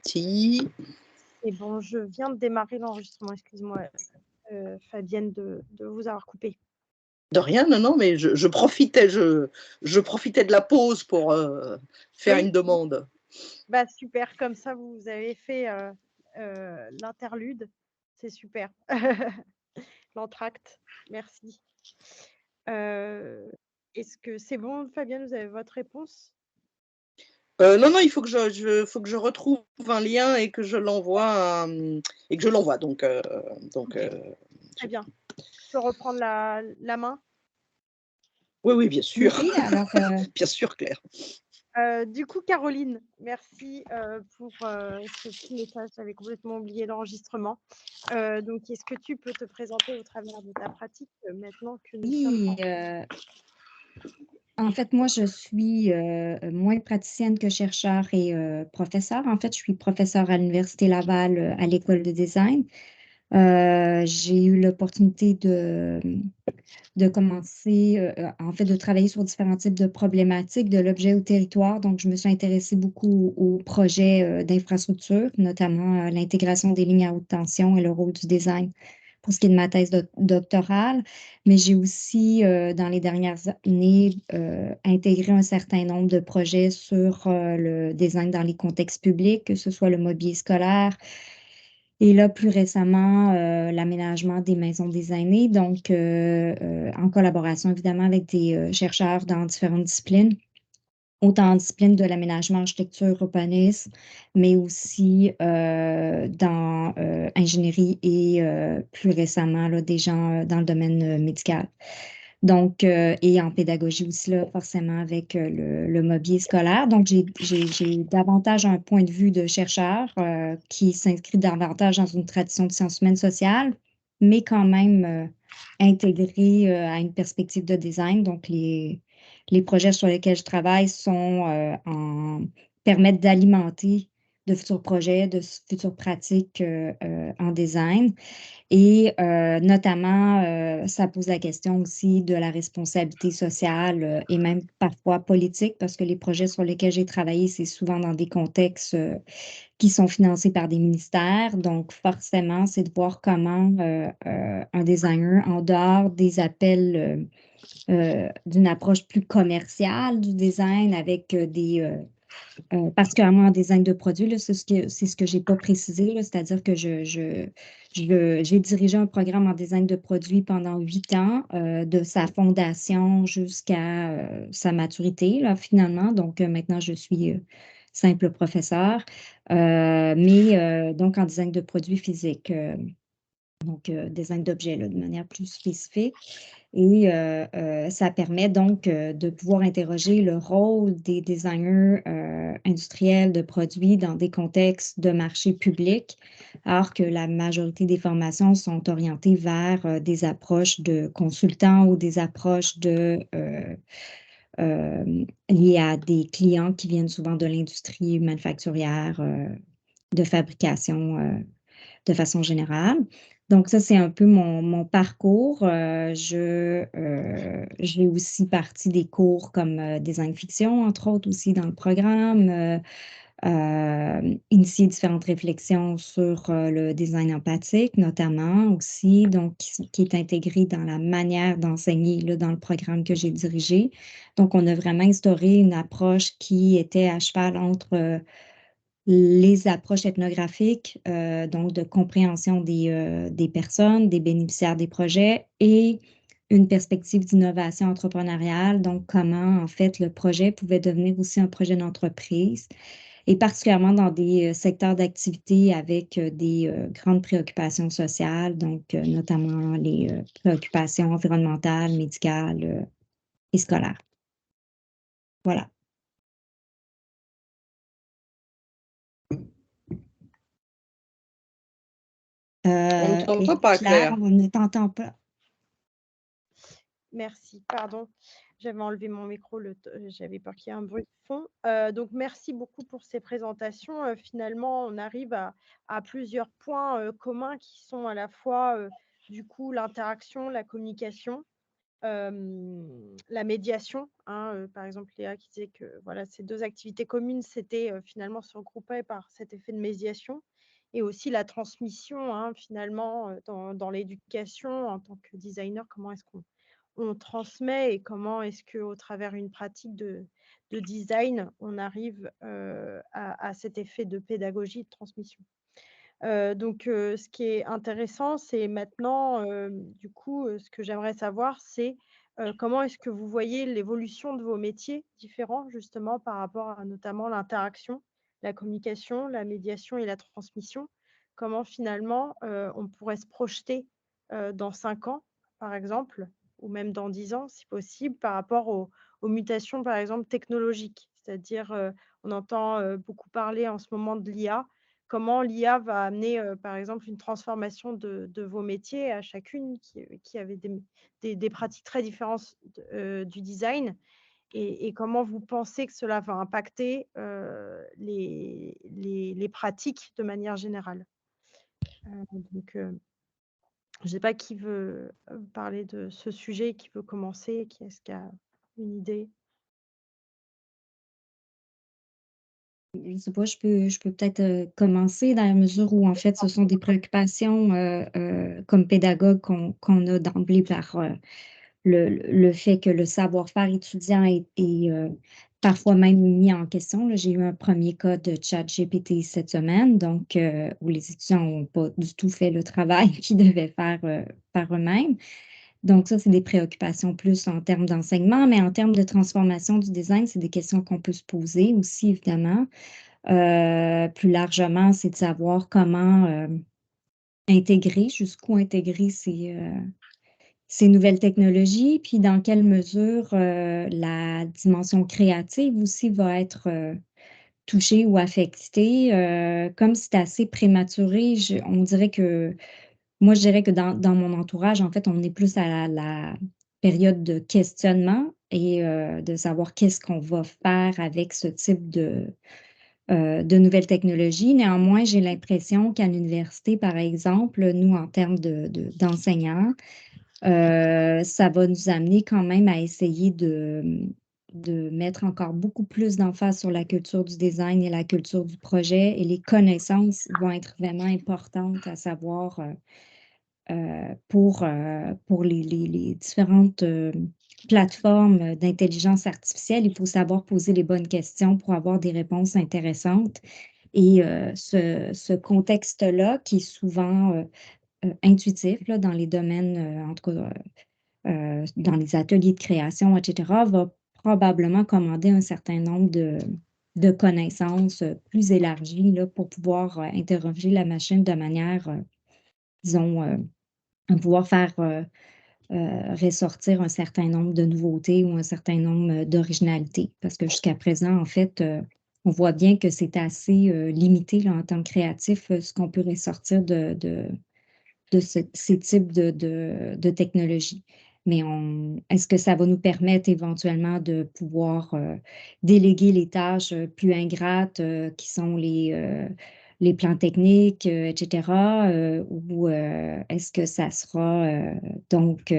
Si. C'est bon, je viens de démarrer l'enregistrement. Excuse-moi, Fabienne, de vous avoir coupé. De rien, non, non, mais je profitais de la pause pour faire Oui, une demande. bah super, comme ça vous avez fait l'interlude. C'est super. L'entracte, merci. Est-ce que c'est bon, Fabienne, vous avez votre réponse? Non, non, il faut que faut que je retrouve un lien et que je l'envoie, et que je l'envoie. Donc, OK, très bien. Je peux reprendre la main? oui, oui, bien sûr, Oui, alors, bien sûr, Claire. Du coup, Caroline, merci, pour, ce petit message. J'avais complètement oublié l'enregistrement. Donc est-ce que tu peux te présenter au travers de ta pratique, maintenant que nous sommes oui, en en fait, moi, je suis, moins praticienne que chercheur et professeure. En fait, je suis professeure à l'Université Laval, à l'école de design. J'ai eu l'opportunité de commencer, en fait, de travailler sur différents types de problématiques, de l'objet au territoire. Donc, je me suis intéressée beaucoup aux projets, d'infrastructure, notamment à l'intégration des lignes à haute tension et le rôle du design pour ce qui est de ma thèse doctorale. Mais j'ai aussi, dans les dernières années, intégré un certain nombre de projets sur, le design dans les contextes publics, que ce soit le mobilier scolaire, et là, plus récemment, l'aménagement des maisons des aînés, donc en collaboration évidemment avec des, chercheurs dans différentes disciplines, autant en discipline de l'aménagement, architecture, urbanisme, mais aussi, dans, ingénierie et plus récemment là, des gens, dans le domaine, médical. Donc et en pédagogie aussi là, forcément avec, le mobilier scolaire. Donc j'ai davantage un point de vue de chercheur, qui s'inscrit davantage dans une tradition de sciences humaines sociales, mais quand même, intégré, à une perspective de design. Donc les projets sur lesquels je travaille sont, en permettent d'alimenter de futurs projets, de futures pratiques, en design. Et notamment, ça pose la question aussi de la responsabilité sociale, et même parfois politique, parce que les projets sur lesquels j'ai travaillé, c'est souvent dans des contextes, qui sont financés par des ministères. Donc forcément, c'est de voir comment, un designer, en dehors des appels, d'une approche plus commerciale du design avec, particulièrement en design de produits, là, c'est ce que j'ai pas précisé, là, c'est-à-dire que j'ai dirigé un programme en design de produits pendant 8 ans, de sa fondation jusqu'à, sa maturité, là, finalement. Donc, maintenant, je suis, simple professeure, mais, donc en design de produits physiques, donc, design d'objets, là, de manière plus spécifique. Et ça permet donc, de pouvoir interroger le rôle des designers, industriels de produits dans des contextes de marché public, alors que la majorité des formations sont orientées vers, des approches de consultants ou des approches liées à des clients qui viennent souvent de l'industrie manufacturière, de fabrication, de façon générale. Donc ça, c'est un peu mon parcours. J'ai aussi parti des cours comme, design fiction, entre autres aussi dans le programme, initié différentes réflexions sur, le design empathique notamment aussi, donc qui est intégré dans la manière d'enseigner là, dans le programme que j'ai dirigé. Donc on a vraiment instauré une approche qui était à cheval entre, les approches ethnographiques, donc de compréhension des personnes, des bénéficiaires des projets et une perspective d'innovation entrepreneuriale, donc comment, en fait, le projet pouvait devenir aussi un projet d'entreprise et particulièrement dans des, secteurs d'activité avec, des, grandes préoccupations sociales, donc, notamment les, préoccupations environnementales, médicales, et scolaires. Voilà. On ne Et t'entend pas, Claire, Claire. on ne t'entend pas. Merci, pardon, j'avais enlevé mon micro, j'avais peur qu'il y ait un bruit de fond. Donc merci beaucoup pour ces présentations. Finalement, on arrive à plusieurs points, communs qui sont à la fois, du coup, l'interaction, la communication, la médiation, hein, par exemple, Léa qui disait que voilà, ces 2 activités communes, c'était, finalement se regroupaient par cet effet de médiation et aussi la transmission, hein, finalement, dans l'éducation en tant que designer, comment est-ce qu'on transmet et comment est-ce qu'au travers une pratique de design, on arrive, à cet effet de pédagogie et de transmission. Donc ce qui est intéressant, c'est maintenant, du coup, ce que j'aimerais savoir, c'est, comment est-ce que vous voyez l'évolution de vos métiers différents, justement, par rapport à notamment l'interaction, la communication, la médiation et la transmission? Comment finalement, on pourrait se projeter, dans 5 ans, par exemple, ou même dans 10 ans, si possible, par rapport aux mutations, par exemple, technologiques? C'est-à-dire, on entend, beaucoup parler en ce moment de l'IA. Comment l'IA va amener, par exemple, une transformation de vos métiers à chacune qui avait des pratiques très différentes du design et comment vous pensez que cela va impacter, les pratiques de manière générale? Donc, je ne sais pas qui veut, parler de ce sujet, qui veut commencer? Qui est-ce qui a une idée? Je sais pas, je peux peut-être, commencer dans la mesure où, en fait, ce sont des préoccupations, comme pédagogue qu'on a d'emblée par, le fait que le savoir-faire étudiant est, parfois même mis en question, là. J'ai eu un premier cas de ChatGPT cette semaine, donc où les étudiants n'ont pas du tout fait le travail qu'ils devaient faire, par eux-mêmes. Donc ça, c'est des préoccupations plus en termes d'enseignement, mais en termes de transformation du design, c'est des questions qu'on peut se poser aussi, évidemment. Plus largement, c'est de savoir comment, intégrer, jusqu'où intégrer ces nouvelles technologies, puis dans quelle mesure, la dimension créative aussi va être, touchée ou affectée. Comme c'est assez prématuré, on dirait que moi, je dirais que dans mon entourage, en fait, on est plus à la période de questionnement et de savoir qu'est-ce qu'on va faire avec ce type de nouvelles technologies. Néanmoins, j'ai l'impression qu'à l'université, par exemple, nous, en termes d'enseignants, ça va nous amener quand même à essayer de mettre encore beaucoup plus d'emphase sur la culture du design et la culture du projet et les connaissances vont être vraiment importantes à savoir, pour les différentes, plateformes d'intelligence artificielle. Il faut savoir poser les bonnes questions pour avoir des réponses intéressantes et ce contexte-là qui est souvent, intuitif là, dans les domaines, en tout cas, dans les ateliers de création et cetera, va probablement commander un certain nombre de connaissances, plus élargies là, pour pouvoir, interroger la machine de manière, disons, pouvoir faire, ressortir un certain nombre de nouveautés ou un certain nombre, d'originalités. Parce que jusqu'à présent, en fait, on voit bien que c'est assez, limité là, en tant que créatif, ce qu'on peut ressortir de ces types de technologies. Mais est-ce que ça va nous permettre éventuellement de pouvoir, déléguer les tâches, plus ingrates, qui sont les plans techniques, et cetera, ou, est-ce que ça sera, donc,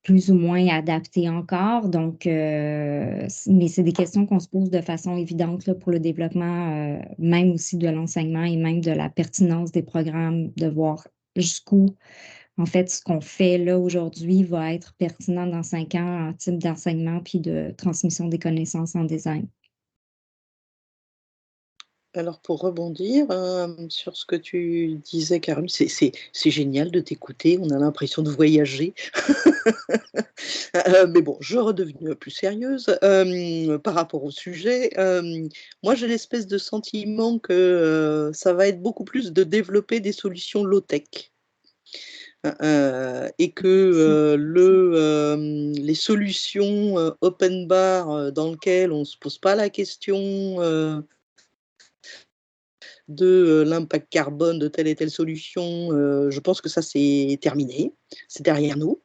plus ou moins adapté encore? Donc, mais c'est des questions qu'on se pose de façon évidente là, pour le développement, même aussi de l'enseignement et même de la pertinence des programmes, de voir jusqu'où, en fait, ce qu'on fait là aujourd'hui va être pertinent dans 5 ans en type d'enseignement puis de transmission des connaissances en design. Alors pour rebondir, sur ce que tu disais Caroline, c'est génial de t'écouter, on a l'impression de voyager. Mais bon, je redeviens plus sérieuse, par rapport au sujet, moi j'ai l'espèce de sentiment que, ça va être beaucoup plus de développer des solutions low tech. Et que, Merci. les solutions, open bar, dans lequel on ne se pose pas la question, de, l'impact carbone de telle et telle solution, je pense que ça c'est terminé, c'est derrière nous,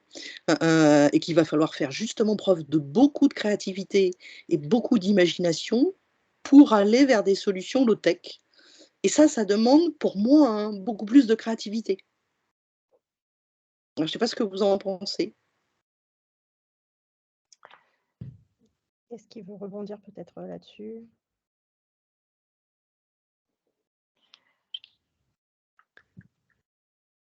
et qu'il va falloir faire justement preuve de beaucoup de créativité et beaucoup d'imagination pour aller vers des solutions low tech et ça demande pour moi, hein, beaucoup plus de créativité. Alors je sais pas ce que vous en pensez? Est-ce qu'il veut rebondir peut-être là-dessus?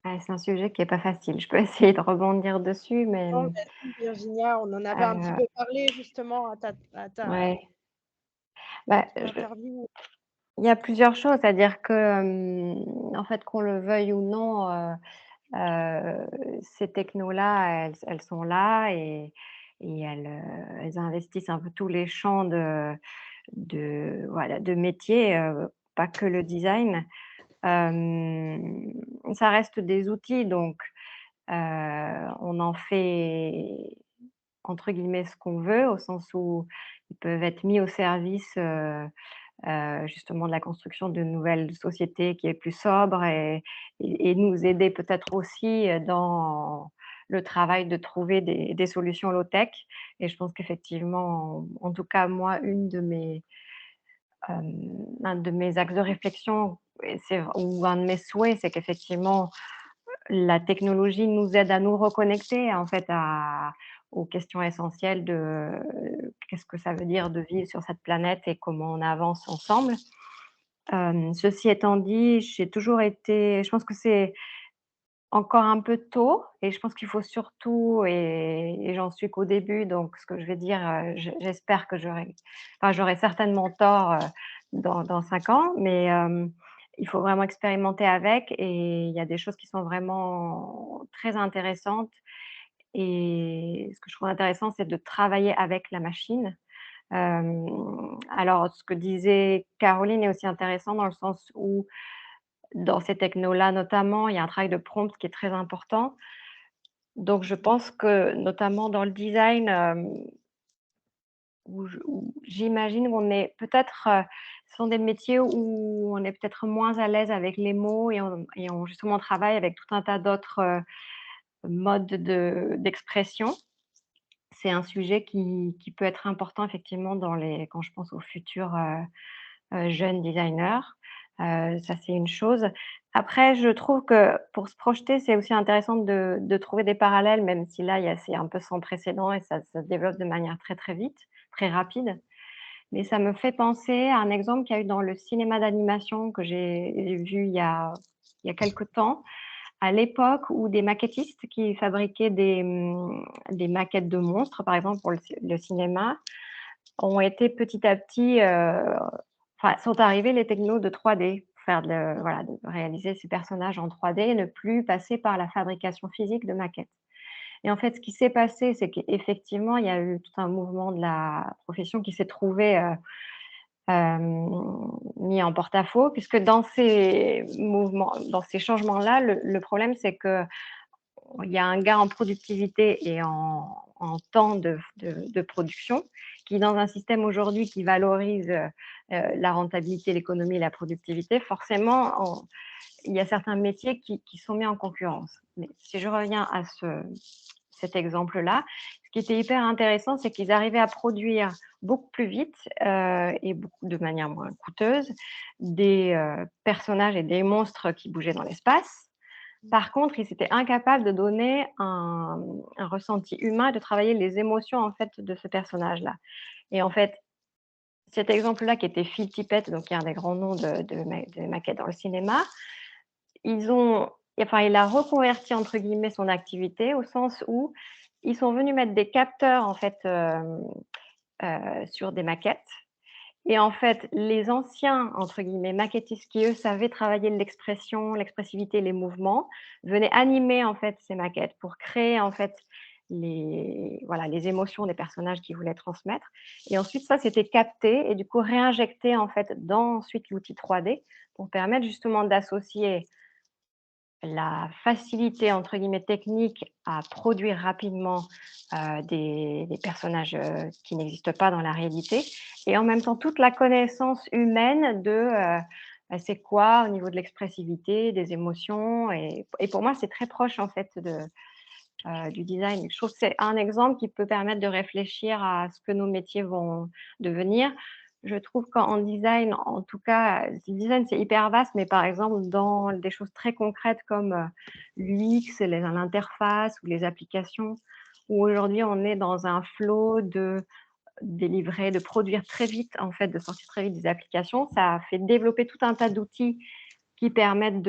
C'est un sujet qui est pas facile. Je peux essayer de rebondir dessus, mais Non, vas-y Virginia, on en avait un petit heu, peu parlé justement à ta ouais. Bah, interview. il y a plusieurs choses, c'est-à-dire que, en fait, qu'on le veuille ou non, ces technos-là, elles sont là et elles investissent un peu tous les champs voilà, de métiers, pas que le design. Ça reste des outils donc on en fait entre guillemets «ce qu'on veut», au sens où ils peuvent être mis au service, justement de la construction de nouvelles sociétés qui est plus sobre et nous aider peut-être aussi, dans le travail de trouver des solutions low tech et je pense qu'effectivement, en tout cas moi, un de mes axes de réflexion et ou un de mes souhaits, c'est qu'effectivement la technologie nous aide à nous reconnecter en fait aux questions essentielles de qu'est-ce que ça veut dire de vivre sur cette planète et comment on avance ensemble. Ceci étant dit, je pense que c'est encore un peu tôt et je pense qu'il faut surtout et j'en suis qu'au début donc ce que je vais dire, j'espère que j'aurai certainement tort, dans 5 ans mais il faut vraiment expérimenter avec et il y a des choses qui sont vraiment très intéressantes et ce que je trouve intéressant, c'est de travailler avec la machine. Alors ce que disait Caroline est aussi intéressant dans le sens où dans ces technos-là notamment, il y a un travail de prompt qui est très important. Donc je pense que notamment dans le design, où j'imagine qu'on est peut-être, ce sont des métiers où on est peut-être moins à l'aise avec les mots et on justement travaille avec tout un tas d'autres, modes d'expression. C'est un sujet qui peut être important effectivement quand je pense aux futurs, jeunes designers. Ça, c'est une chose. Après, je trouve que pour se projeter, c'est aussi intéressant de trouver des parallèles, même si là, c'est un peu sans précédent et ça se développe de manière très, très vite, très rapide. Mais ça me fait penser à un exemple qu'il y a eu dans le cinéma d'animation que j'ai vu il y a quelque temps, à l'époque où des maquettistes qui fabriquaient des maquettes de monstres, par exemple pour le cinéma, ont été petit à petit, enfin, sont arrivés les technos de 3D pour faire voilà, de réaliser ces personnages en 3D et ne plus passer par la fabrication physique de maquettes. Et en fait, ce qui s'est passé, c'est qu'effectivement, il y a eu tout un mouvement de la profession qui s'est trouvé, mis en porte-à-faux puisque dans ces mouvements dans ces changements-là, le problème, c'est que il y a un gain en productivité et en temps de production qui, dans un système aujourd'hui qui valorise, la rentabilité, l'économie et la productivité, forcément, il y a certains métiers qui sont mis en concurrence. Mais si je reviens à cet exemple-là, ce qui était hyper intéressant, c'est qu'ils arrivaient à produire beaucoup plus vite, et de manière moins coûteuse, des, personnages et des monstres qui bougeaient dans l'espace. Par contre, ils étaient incapables de donner un ressenti humain et de travailler les émotions, en fait, de ce personnage-là. Et en fait, cet exemple-là qui était Phil Tippett, donc qui est un des grands noms de maquettes dans le cinéma, il a «reconverti» entre guillemets son activité au sens où ils sont venus mettre des capteurs, en fait, sur des maquettes et en fait, les anciens, entre guillemets, «maquettistes» qui, eux, savaient travailler l'expression, l'expressivité, les mouvements, venaient animer, en fait, ces maquettes pour créer, en fait, les émotions des personnages qu'ils voulaient transmettre et ensuite ça, c'était capté et du coup réinjecté, en fait, dans ensuite l'outil 3D pour permettre justement d'associer la «facilité» entre guillemets technique à produire rapidement, des personnages, qui n'existent pas dans la réalité et en même temps toute la connaissance humaine c'est quoi au niveau de l'expressivité, des émotions et pour moi c'est très proche en fait du design. Je trouve que c'est un exemple qui peut permettre de réfléchir à ce que nos métiers vont devenir. Je trouve qu'en design, en tout cas, le design, c'est hyper vaste, mais par exemple, dans des choses très concrètes comme, l'UX, l'interface ou les applications, où aujourd'hui on est dans un flow délivrer, de produire très vite, en fait, de sortir très vite des applications. Ça a fait développer tout un tas d'outils qui permettent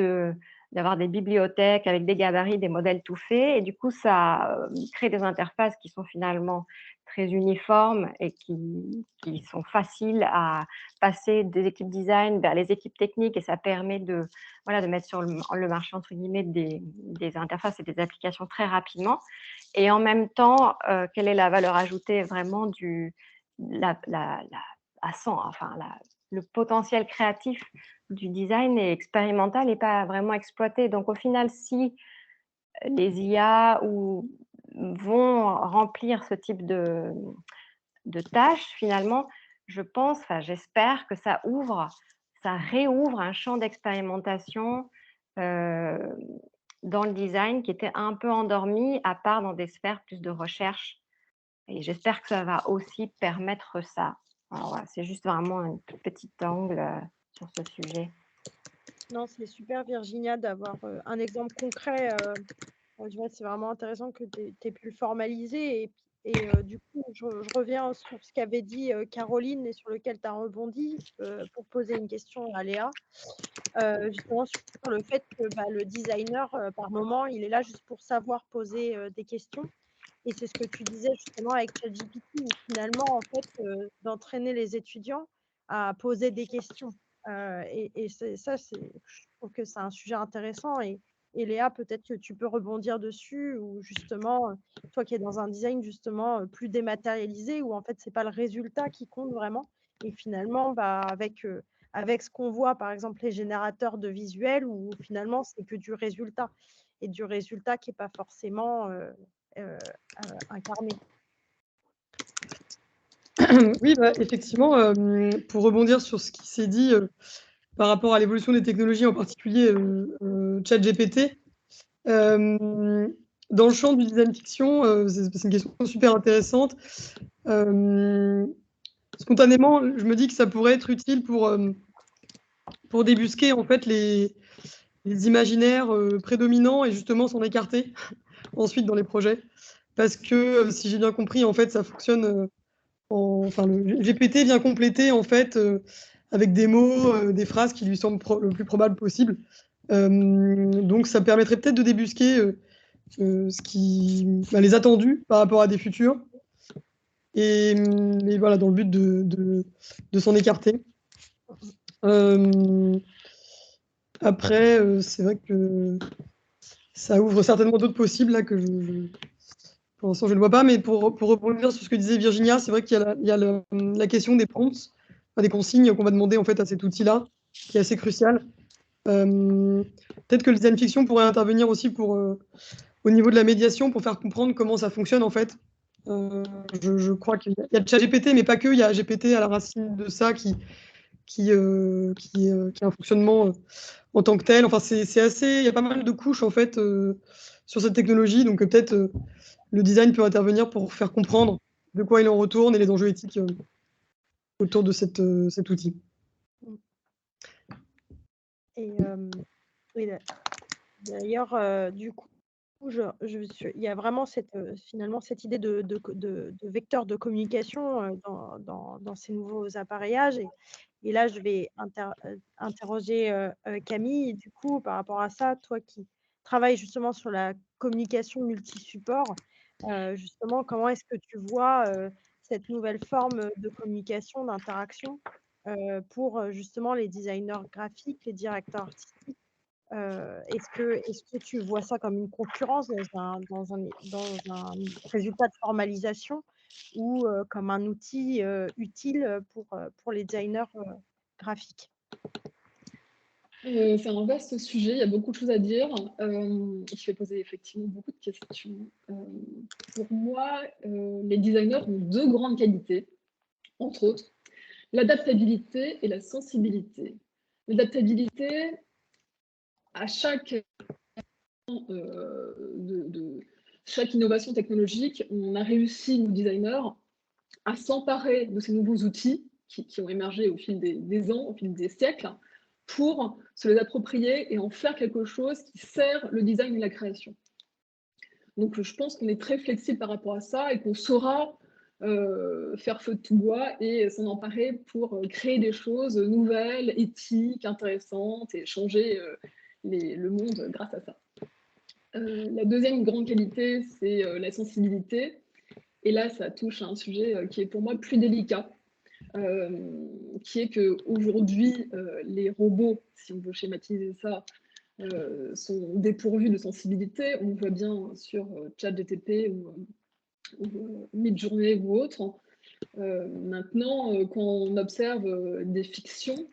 d'avoir des bibliothèques avec des gabarits, des modèles tout faits. Et du coup, ça crée des interfaces qui sont finalement très uniformes et qui sont faciles à passer des équipes design vers les équipes techniques. Et ça permet de mettre sur le marché, entre guillemets, des interfaces et des applications très rapidement. Et en même temps, quelle est la valeur ajoutée vraiment le potentiel créatif du design est expérimental et pas vraiment exploité. Donc au final, si les IA vont remplir ce type de tâches, finalement, j'espère que ça réouvre un champ d'expérimentation dans le design qui était un peu endormi, à part dans des sphères plus de recherche. Et j'espère que ça va aussi permettre ça. Alors, voilà, c'est juste vraiment un petit angle sur ce sujet. Non, c'est super, Virginia, d'avoir un exemple concret. C'est vraiment intéressant que tu aies pu le formaliser. Et du coup, je reviens sur ce qu'avait dit Caroline et sur lequel tu as rebondi pour poser une question à Léa. Justement, sur le fait que le designer, par moment, il est là juste pour savoir poser des questions. Et c'est ce que tu disais justement avec ChatGPT, où finalement, en fait, d'entraîner les étudiants à poser des questions. Et ça, je trouve que c'est un sujet intéressant. Et Léa, peut-être que tu peux rebondir dessus, ou justement, toi qui es dans un design justement plus dématérialisé, où en fait, c'est pas le résultat qui compte vraiment. Et finalement, avec ce qu'on voit, par exemple, les générateurs de visuels, où finalement, c'est que du résultat. Et du résultat qui n'est pas forcément incarné. Oui, effectivement, pour rebondir sur ce qui s'est dit par rapport à l'évolution des technologies, en particulier ChatGPT, dans le champ du design fiction, c'est une question super intéressante. Spontanément, je me dis que ça pourrait être utile pour débusquer en fait les imaginaires prédominants et justement s'en écarter ensuite dans les projets. Parce que si j'ai bien compris, en fait, ça fonctionne. Le GPT vient compléter en fait avec des mots, des phrases qui lui semblent le plus probable possible. Donc, ça permettrait peut-être de débusquer les attendus par rapport à des futurs. Et voilà, dans le but de s'en écarter. Après, c'est vrai que ça ouvre certainement d'autres possibles là, que pour l'instant, je ne le vois pas, mais pour rebondir sur ce que disait Virginia, c'est vrai qu'il y a la question des prompts, des consignes qu'on va demander en fait à cet outil-là, qui est assez crucial. Peut-être que le design fiction pourrait intervenir aussi au niveau de la médiation pour faire comprendre comment ça fonctionne en fait. Je crois qu'il y a le ChatGPT, mais pas que, il y a GPT à la racine de ça qui a un fonctionnement en tant que tel. Enfin, c'est assez, il y a pas mal de couches en fait sur cette technologie, donc peut-être le design peut intervenir pour faire comprendre de quoi il en retourne et les enjeux éthiques autour de cet outil. Et d'ailleurs, du coup, il y a vraiment finalement cette idée de vecteur de communication dans ces nouveaux appareillages. Et là, je vais interroger Camille, du coup, par rapport à ça, toi qui travailles justement sur la communication multi-support, justement, comment est-ce que tu vois cette nouvelle forme de communication, d'interaction pour justement les designers graphiques, les directeurs artistiques? Est-ce que tu vois ça comme une concurrence dans un résultat de formalisation, ou comme un outil utile pour les designers graphiques? C'est un vaste sujet, il y a beaucoup de choses à dire, qui fait poser effectivement beaucoup de questions. Pour moi, les designers ont deux grandes qualités, entre autres, l'adaptabilité et la sensibilité. L'adaptabilité, à chaque innovation technologique, on a réussi, nous designers, à s'emparer de ces nouveaux outils qui ont émergé au fil des ans, au fil des siècles, pour se les approprier et en faire quelque chose qui sert le design et la création. Donc je pense qu'on est très flexible par rapport à ça et qu'on saura faire feu de tout bois et s'en emparer pour créer des choses nouvelles, éthiques, intéressantes et changer le monde grâce à ça. La deuxième grande qualité, c'est la sensibilité. Et là, ça touche à un sujet qui est pour moi plus délicat, qui est qu'aujourd'hui, les robots, si on veut schématiser ça, sont dépourvus de sensibilité. On le voit bien sur ChatGPT ou Midjourney ou autre. Maintenant, quand on observe des fictions,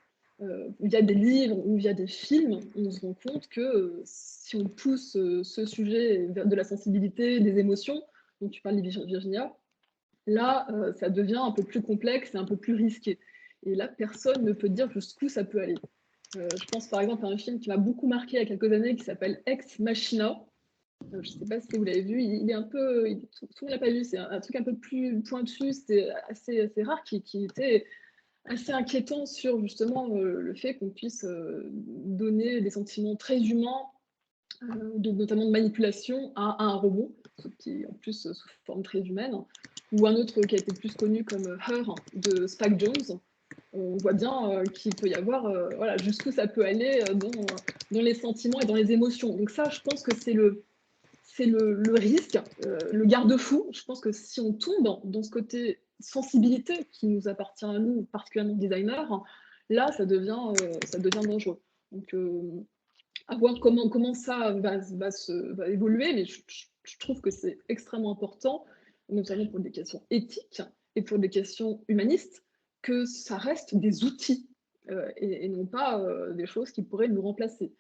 via des livres ou via des films, on se rend compte que si on pousse ce sujet de la sensibilité, des émotions, dont tu parles, Virginia, là, ça devient un peu plus complexe et un peu plus risqué. Et là, personne ne peut dire jusqu'où ça peut aller. Je pense par exemple à un film qui m'a beaucoup marqué il y a quelques années qui s'appelle Ex Machina. Je ne sais pas si vous l'avez vu, il est un peu. Tout le monde l'a pas vu, c'est un truc un peu plus pointu, c'était assez rare, qui était assez inquiétant sur justement le fait qu'on puisse donner des sentiments très humains, notamment de manipulation, à un robot, qui est en plus sous forme très humaine, ou un autre qui a été plus connu comme Her de Spike Jonze. On voit bien qu'il peut y avoir, voilà, jusqu'où ça peut aller dans les sentiments et dans les émotions. Donc ça, je pense que c'est le risque, le garde-fou. Je pense que si on tombe dans ce côté sensibilité qui nous appartient à nous, particulièrement designers, là, ça devient dangereux. Donc, à voir comment ça va évoluer, mais je trouve que c'est extrêmement important, notamment pour des questions éthiques et pour des questions humanistes, que ça reste des outils et non pas des choses qui pourraient nous remplacer.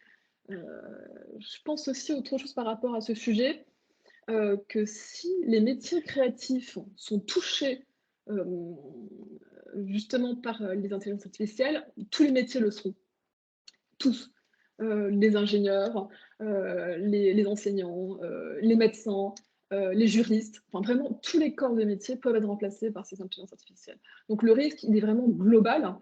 Je pense aussi autre chose par rapport à ce sujet, que si les métiers créatifs sont touchés justement par les intelligences artificielles, tous les métiers le seront. Tous. Les ingénieurs, les enseignants, les médecins, les juristes, enfin vraiment tous les corps de métier peuvent être remplacés par ces intelligences artificielles. Donc le risque, il est vraiment global.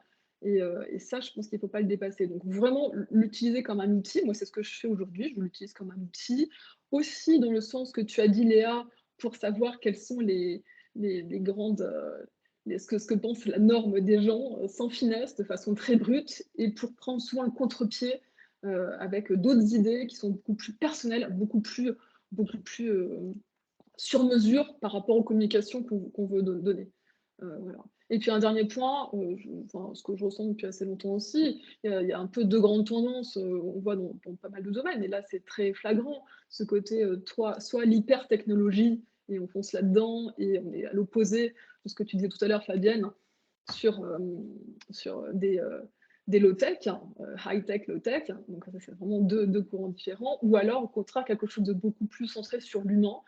Et ça, je pense qu'il ne faut pas le dépasser. Donc vraiment l'utiliser comme un outil, moi c'est ce que je fais aujourd'hui, je l'utilise comme un outil, aussi dans le sens que tu as dit Léa, pour savoir quelles sont les grandes... ce que pense la norme des gens, sans finesse, de façon très brute, et pour prendre souvent un contre-pied avec d'autres idées qui sont beaucoup plus personnelles, beaucoup plus sur mesure par rapport aux communications qu'on veut donner. Voilà. Et puis un dernier point, ce que je ressens depuis assez longtemps aussi, il y a un peu deux grandes tendances, on voit dans pas mal de domaines, et là c'est très flagrant, ce côté soit l'hyper-technologie, et on fonce là-dedans, et on est à l'opposé de ce que tu disais tout à l'heure, Fabienne, sur des low-tech, high-tech, low-tech, donc ça c'est vraiment deux courants différents, ou alors au contraire quelque chose de beaucoup plus centré sur l'humain,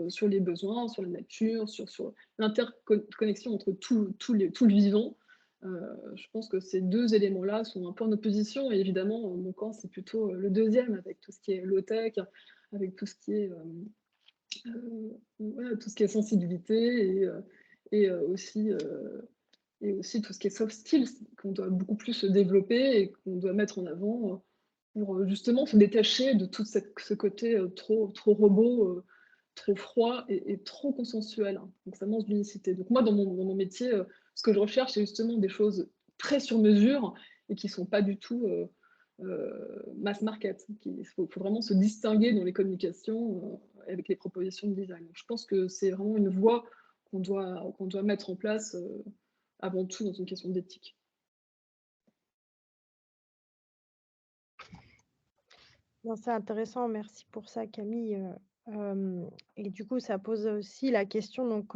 sur les besoins, sur la nature, sur l'interconnexion entre tout le vivant. Je pense que ces deux éléments-là sont un peu en opposition, et évidemment, mon camp, c'est plutôt le deuxième, avec tout ce qui est low-tech, avec tout ce qui est, tout ce qui est sensibilité, et aussi tout ce qui est soft skills, qu'on doit beaucoup plus se développer et qu'on doit mettre en avant pour justement se détacher de tout ce côté trop robot, trop froid et trop consensuel. Donc ça manque d'unicité. Donc moi, dans mon métier, ce que je recherche, c'est justement des choses très sur mesure et qui ne sont pas du tout mass market. Il faut vraiment se distinguer dans les communications avec les propositions de design. Donc, je pense que c'est vraiment une voie qu'on doit mettre en place avant tout dans une question d'éthique. C'est intéressant, merci pour ça Camille. Et du coup, ça pose aussi la question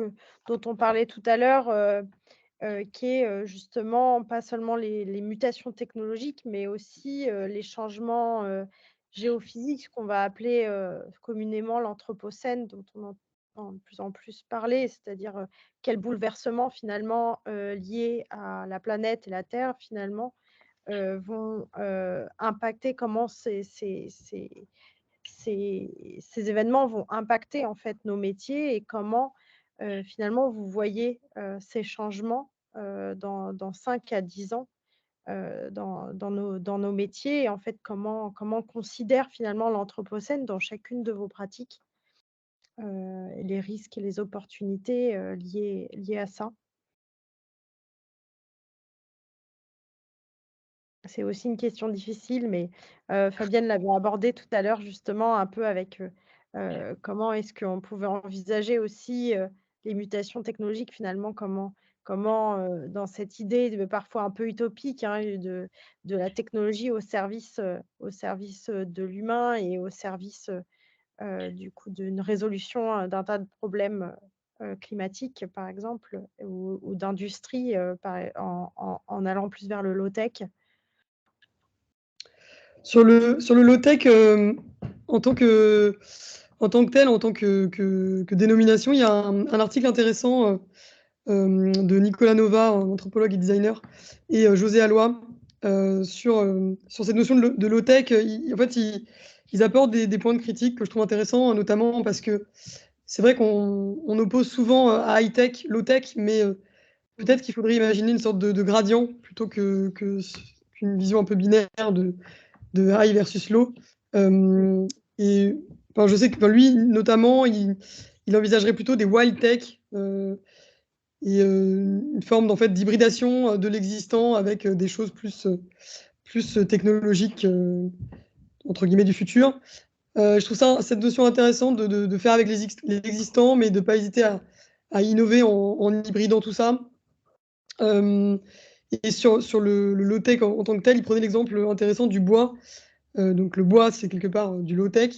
dont on parlait tout à l'heure, qui est justement pas seulement les mutations technologiques, mais aussi les changements géophysiques, ce qu'on va appeler communément l'anthropocène, dont on entend de plus en plus parler, c'est-à-dire quel bouleversement finalement lié à la planète et la Terre finalement vont impacter, comment ces événements vont impacter en fait nos métiers, et comment finalement vous voyez ces changements dans 5 à 10 ans dans nos métiers, et en fait comment on considère finalement l'anthropocène dans chacune de vos pratiques. et les risques et les opportunités liées à ça. C'est aussi une question difficile, mais Fabienne l'avait abordé tout à l'heure justement un peu avec, comment est-ce qu'on pouvait envisager aussi, les mutations technologiques finalement, dans cette idée parfois un peu utopique, hein, de la technologie au service, de l'humain et au service, du coup d'une résolution, d'un tas de problèmes, climatiques par exemple, ou d'industrie, en allant plus vers le low-tech. Sur le low-tech, en tant que tel, en tant que dénomination, il y a un article intéressant de Nicolas Nova, un anthropologue et designer, et José Alloy, sur cette notion de low-tech. En fait, ils apportent des points de critique que je trouve intéressants, notamment parce que c'est vrai qu'on oppose souvent à high-tech, low-tech, mais peut-être qu'il faudrait imaginer une sorte de gradient plutôt qu'une vision un peu binaire de high versus low. Et enfin, je sais que lui, notamment, il envisagerait plutôt des wild tech et une forme en fait, d'hybridation de l'existant avec des choses plus technologiques, entre guillemets, du futur. Je trouve cette notion intéressante de faire avec l'existant, mais de ne pas hésiter à innover en hybridant tout ça. Et sur le low-tech en tant que tel, il prenait l'exemple intéressant du bois. Donc le bois, c'est quelque part du low-tech.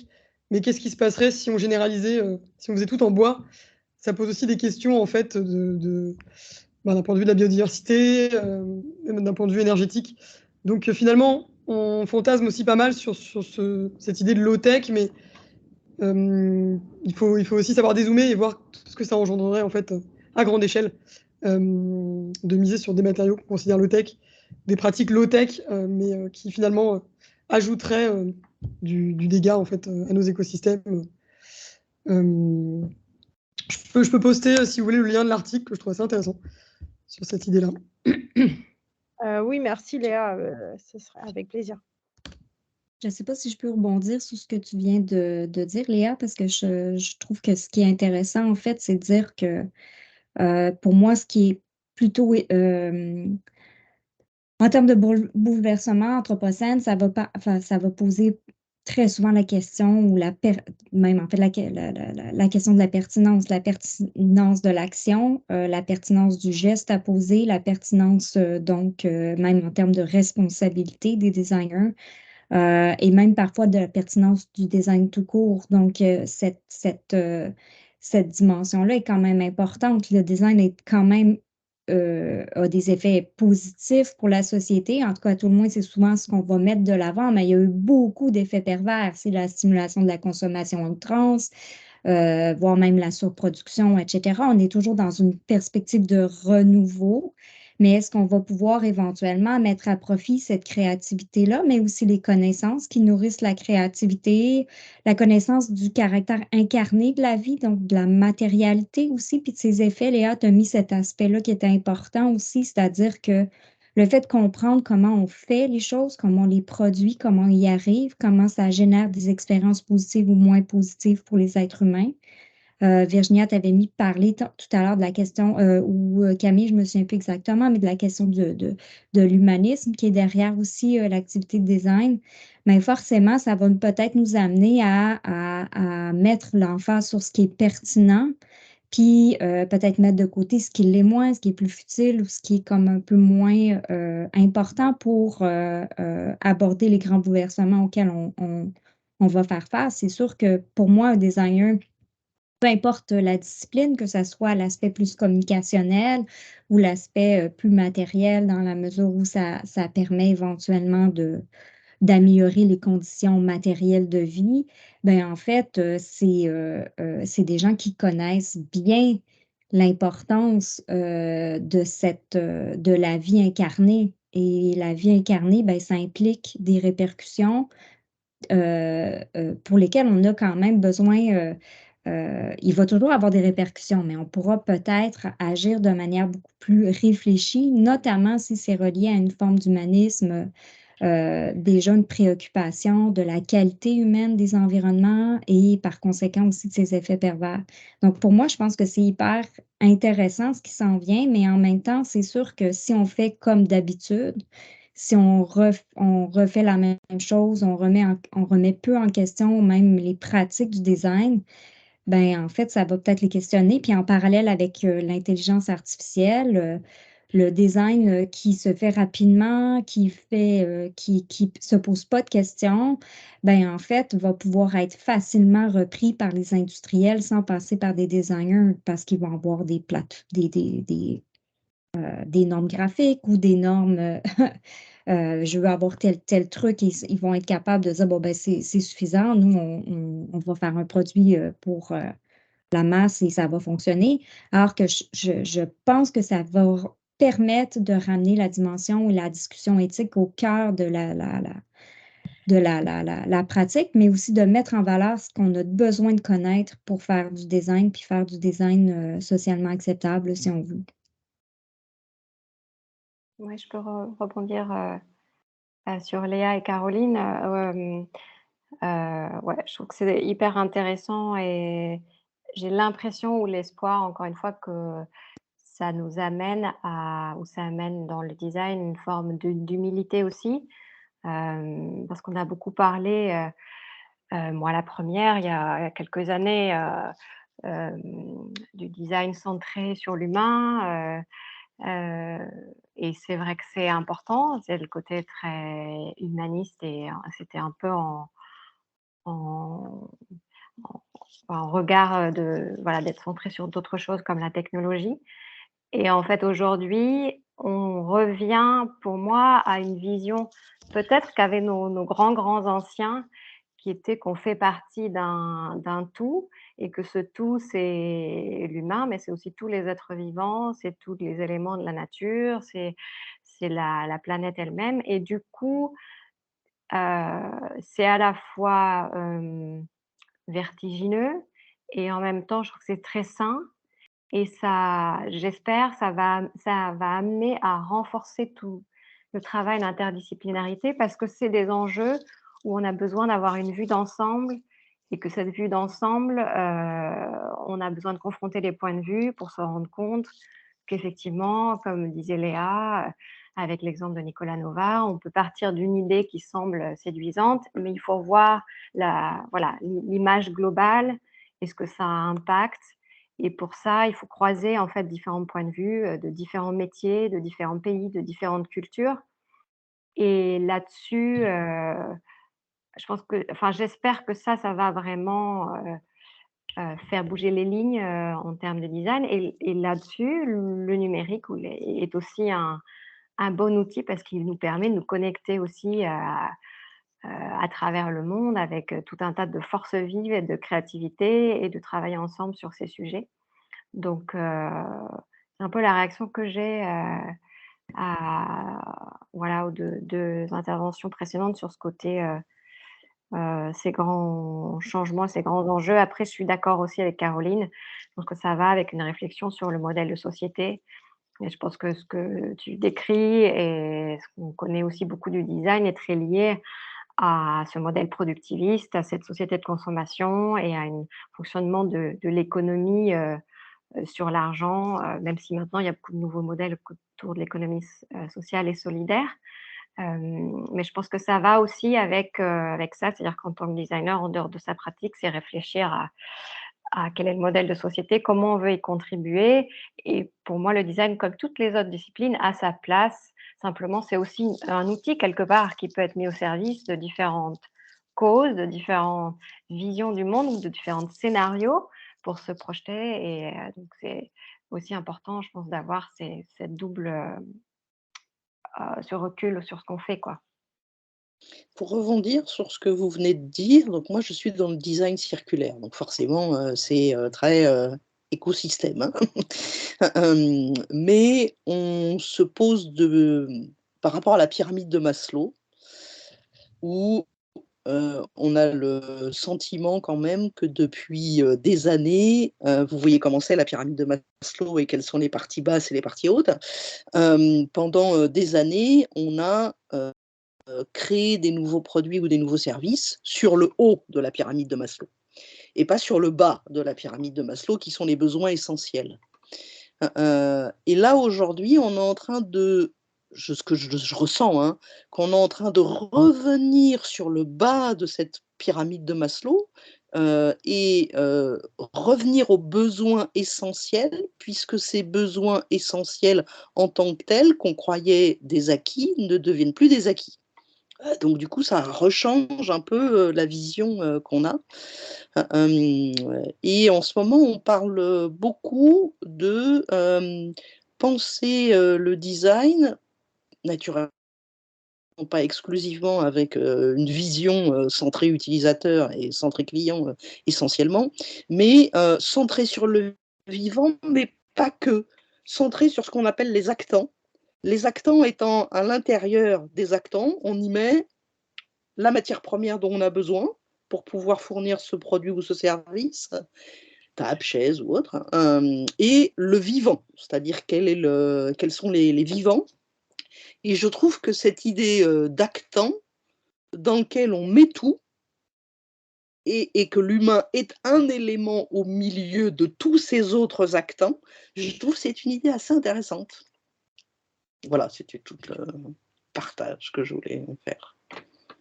Mais qu'est-ce qui se passerait si on généralisait, si on faisait tout en bois? Ça pose aussi des questions, en fait, d'un point de vue de la biodiversité, même d'un point de vue énergétique. Donc finalement, on fantasme aussi pas mal sur cette idée de low-tech, mais il faut aussi savoir dézoomer et voir tout ce que ça engendrerait, en fait, à grande échelle, de miser sur des matériaux qu'on considère low-tech, des pratiques low-tech, mais qui finalement ajouterait du dégât en fait, à nos écosystèmes. Je peux poster, si vous voulez, le lien de l'article, je trouve ça intéressant sur cette idée-là. Oui, merci Léa, ce serait avec plaisir. Je ne sais pas si je peux rebondir sur ce que tu viens de dire, Léa, parce que je trouve que ce qui est intéressant, en fait, c'est de dire que pour moi, ce qui est plutôt en termes de bouleversement anthropocène, ça va poser très souvent la question, ou même en fait la question de la pertinence de l'action, la pertinence du geste à poser, la pertinence donc même en termes de responsabilité des designers. Et même parfois de la pertinence du design tout court. Donc, cette dimension-là est quand même importante. Le design est quand même a des effets positifs pour la société. En tout cas, à tout le moins, c'est souvent ce qu'on va mettre de l'avant, mais il y a eu beaucoup d'effets pervers. C'est la stimulation de la consommation en outrance, voire même la surproduction, etc. On est toujours dans une perspective de renouveau. Mais est-ce qu'on va pouvoir éventuellement mettre à profit cette créativité-là, mais aussi les connaissances qui nourrissent la créativité, la connaissance du caractère incarné de la vie, donc de la matérialité aussi, puis de ses effets. Léa, tu as mis cet aspect-là qui était important aussi, c'est-à-dire que le fait de comprendre comment on fait les choses, comment on les produit, comment on y arrive, comment ça génère des expériences positives ou moins positives pour les êtres humains. Virginia, tu avais parlé tout à l'heure de la question, ou Camille, je ne me souviens plus exactement, mais de la question de l'humanisme qui est derrière aussi l'activité de design. Mais forcément, ça va peut-être nous amener à mettre l'emphase sur ce qui est pertinent, puis peut-être mettre de côté ce qui l'est moins, ce qui est plus futile ou ce qui est comme un peu moins important pour aborder les grands bouleversements auxquels on va faire face. C'est sûr que pour moi, un designer, peu importe la discipline, que ce soit l'aspect plus communicationnel ou l'aspect plus matériel, dans la mesure où ça permet éventuellement d'améliorer les conditions matérielles de vie, ben en fait, c'est des gens qui connaissent bien l'importance de la vie incarnée. Et la vie incarnée, ben, ça implique des répercussions pour lesquelles on a quand même besoin. Il va toujours avoir des répercussions, mais on pourra peut-être agir de manière beaucoup plus réfléchie, notamment si c'est relié à une forme d'humanisme déjà une préoccupation de la qualité humaine des environnements et par conséquent aussi de ses effets pervers. Donc, pour moi, je pense que c'est hyper intéressant ce qui s'en vient, mais en même temps, c'est sûr que si on fait comme d'habitude, si on refait la même chose, on remet peu en question même les pratiques du design, ben en fait, ça va peut-être les questionner. Puis en parallèle avec l'intelligence artificielle, le design qui se fait rapidement, qui se pose pas de questions, ben en fait, va pouvoir être facilement repris par les industriels sans passer par des designers parce qu'ils vont avoir des normes graphiques ou des normes je veux avoir tel truc, ils vont être capables de dire bon ben c'est suffisant, nous on va faire un produit pour la masse et ça va fonctionner. Alors que je pense que ça va permettre de ramener la dimension et la discussion éthique au cœur de la pratique, mais aussi de mettre en valeur ce qu'on a besoin de connaître pour faire du design, puis faire du design socialement acceptable, si on veut. Oui, je peux rebondir sur Léa et Caroline. Ouais, je trouve que c'est hyper intéressant et j'ai l'impression ou l'espoir, encore une fois, que ça nous amène ou ça amène dans le design une forme d'humilité aussi. Parce qu'on a beaucoup parlé, moi la première, il y a quelques années, du design centré sur l'humain. Et c'est vrai que c'est important, c'est le côté très humaniste et c'était un peu en en regard, voilà, d'être centré sur d'autres choses comme la technologie. Et en fait, aujourd'hui, on revient pour moi à une vision peut-être qu'avaient nos grands anciens, qui était qu'on fait partie d'un tout et que ce tout, c'est l'humain, mais c'est aussi tous les êtres vivants, c'est tous les éléments de la nature, c'est la planète elle-même et du coup, c'est à la fois, vertigineux et en même temps, je trouve que c'est très sain et ça j'espère, ça va amener à renforcer tout le travail d'interdisciplinarité parce que c'est des enjeux où on a besoin d'avoir une vue d'ensemble et que cette vue d'ensemble, on a besoin de confronter les points de vue pour se rendre compte qu'effectivement, comme disait Léa, avec l'exemple de Nicolas Nova, on peut partir d'une idée qui semble séduisante, mais il faut voir voilà, l'image globale et ce que ça impacte et pour ça, il faut croiser en fait différents points de vue, de différents métiers, de différents pays, de différentes cultures et là-dessus, je pense que enfin, j'espère que ça va vraiment, faire bouger les lignes, en termes de design et là-dessus, le numérique est aussi un bon outil parce qu'il nous permet de nous connecter aussi à travers le monde avec, tout un tas de forces vives et de créativité et de travailler ensemble sur ces sujets. Donc c'est un peu la réaction que j'ai, voilà, aux 2 interventions précédentes sur ce côté, ces grands changements, ces grands enjeux. Après, je suis d'accord aussi avec Caroline. Je pense que ça va avec une réflexion sur le modèle de société et je pense que ce que tu décris et ce qu'on connaît aussi beaucoup du design est très lié à ce modèle productiviste, à cette société de consommation et à un fonctionnement de l'économie, sur l'argent, même si maintenant il y a beaucoup de nouveaux modèles autour de l'économie sociale et solidaire. Mais je pense que ça va aussi avec ça, c'est-à-dire qu'en tant que designer, en dehors de sa pratique, c'est réfléchir à quel est le modèle de société, comment on veut y contribuer et pour moi, le design, comme toutes les autres disciplines, a sa place. Simplement, c'est aussi un outil quelque part qui peut être mis au service de différentes causes, de différentes visions du monde ou de différents scénarios pour se projeter et donc c'est aussi important, je pense, d'avoir cette double, ce recul sur ce qu'on fait, quoi. Pour rebondir sur ce que vous venez de dire, donc moi je suis dans le design circulaire, donc forcément, c'est, très, écosystème, hein. Mais on se pose par rapport à la pyramide de Maslow où, on a le sentiment quand même que depuis, des années, vous voyez comment c'est la pyramide de Maslow et quelles sont les parties basses et les parties hautes. Pendant, des années, on a, créer des nouveaux produits ou des nouveaux services sur le haut de la pyramide de Maslow et pas sur le bas de la pyramide de Maslow qui sont les besoins essentiels. Et là, aujourd'hui, on est en train de ce que je ressens, hein, qu'on est en train de revenir sur le bas de cette pyramide de Maslow, et revenir aux besoins essentiels, puisque ces besoins essentiels en tant que tels, qu'on croyait des acquis, ne deviennent plus des acquis. Donc du coup, ça rechange un peu, la vision, qu'on a. Et en ce moment, on parle beaucoup de, penser, le design, naturellement pas exclusivement avec, une vision, centrée utilisateur et centrée client, essentiellement, mais, centrée sur le vivant, mais pas que. Centrée sur ce qu'on appelle les actants. Les actants étant à l'intérieur des actants, on y met la matière première dont on a besoin pour pouvoir fournir ce produit ou ce service, table, chaise ou autre, et le vivant, c'est-à-dire quels sont les vivants. Et je trouve que cette idée d'actant dans lequel on met tout et que l'humain est un élément au milieu de tous ces autres actants, je trouve que c'est une idée assez intéressante. Voilà, c'était tout le partage que je voulais faire.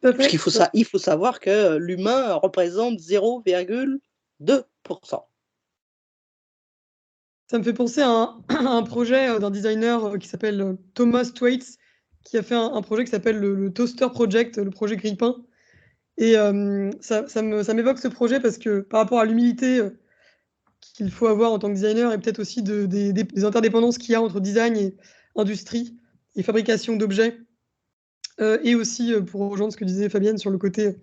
Parce qu'il il faut savoir que l'humain représente 0,2%. Ça me fait penser à un projet d'un designer qui s'appelle Thomas Twaits, qui a fait un projet qui s'appelle le Toaster Project, le projet grille-pain. Et ça m'évoque ce projet parce que par rapport à l'humilité qu'il faut avoir en tant que designer et peut-être aussi des interdépendances qu'il y a entre design et industrie et fabrication d'objets, et aussi pour rejoindre ce que disait Fabienne sur le côté,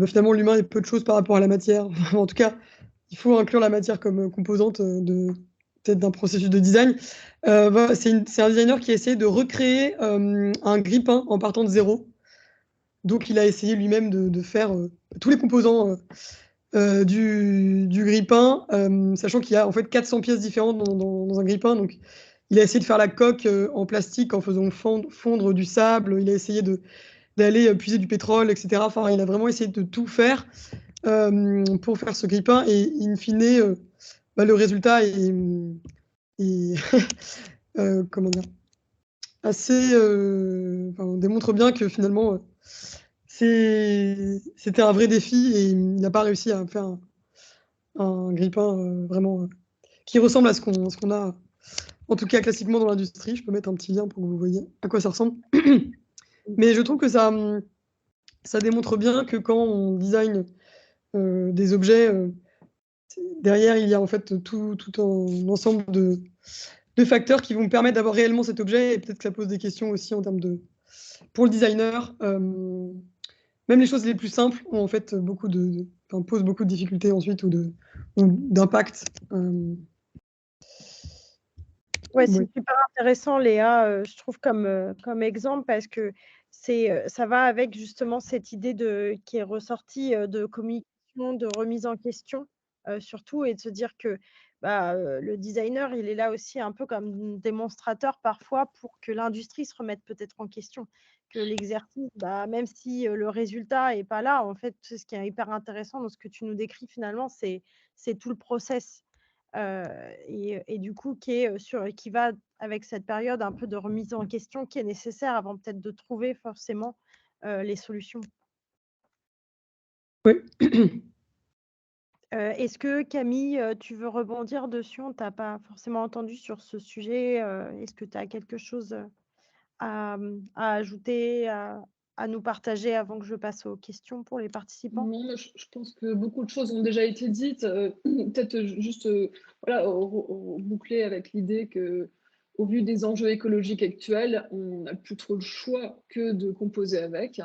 finalement l'humain est peu de choses par rapport à la matière. En tout cas, il faut inclure la matière comme composante peut-être d'un processus de design. Voilà, c'est un designer qui a essayé de recréer un grille-pain en partant de zéro. Donc il a essayé lui-même de faire tous les composants du grille-pain, sachant qu'il y a en fait 400 pièces différentes dans un grille-pain. Donc il a essayé de faire la coque en plastique en faisant fondre du sable. Il a essayé d'aller puiser du pétrole, etc. Enfin, il a vraiment essayé de tout faire pour faire ce grille-pain. Et in fine, le résultat est comment dire, assez. On démontre bien que finalement, c'était un vrai défi et il n'a pas réussi à faire un grille-pain vraiment qui ressemble à ce qu'on a, en tout cas classiquement dans l'industrie. Je peux mettre un petit lien pour que vous voyez à quoi ça ressemble. Mais je trouve que ça démontre bien que quand on design des objets, derrière, il y a en fait tout un ensemble de facteurs qui vont permettre d'avoir réellement cet objet et peut-être que ça pose des questions aussi en termes de... Pour le designer, même les choses les plus simples ont en fait posent beaucoup de difficultés ensuite ou d'impact. Ouais, c'est super intéressant, Léa, je trouve comme exemple parce que ça va avec justement cette idée qui est ressortie, de communication, de remise en question, surtout et de se dire que, le designer, il est là aussi un peu comme démonstrateur parfois pour que l'industrie se remette peut-être en question. Que l'exercice, même si, le résultat est pas là, en fait, ce qui est hyper intéressant dans ce que tu nous décris finalement, c'est tout le process. Et du coup, qui va avec cette période un peu de remise en question qui est nécessaire avant peut-être de trouver forcément les solutions. Oui. Est-ce que Camille, tu veux rebondir dessus? On t'a pas forcément entendu sur ce sujet. Est-ce que tu as quelque chose à ajouter, à nous partager avant que je passe aux questions pour les participants? Non, mais je pense que beaucoup de choses ont déjà été dites. Peut-être juste voilà, boucler avec l'idée que, au vu des enjeux écologiques actuels, on n'a plus trop le choix que de composer avec.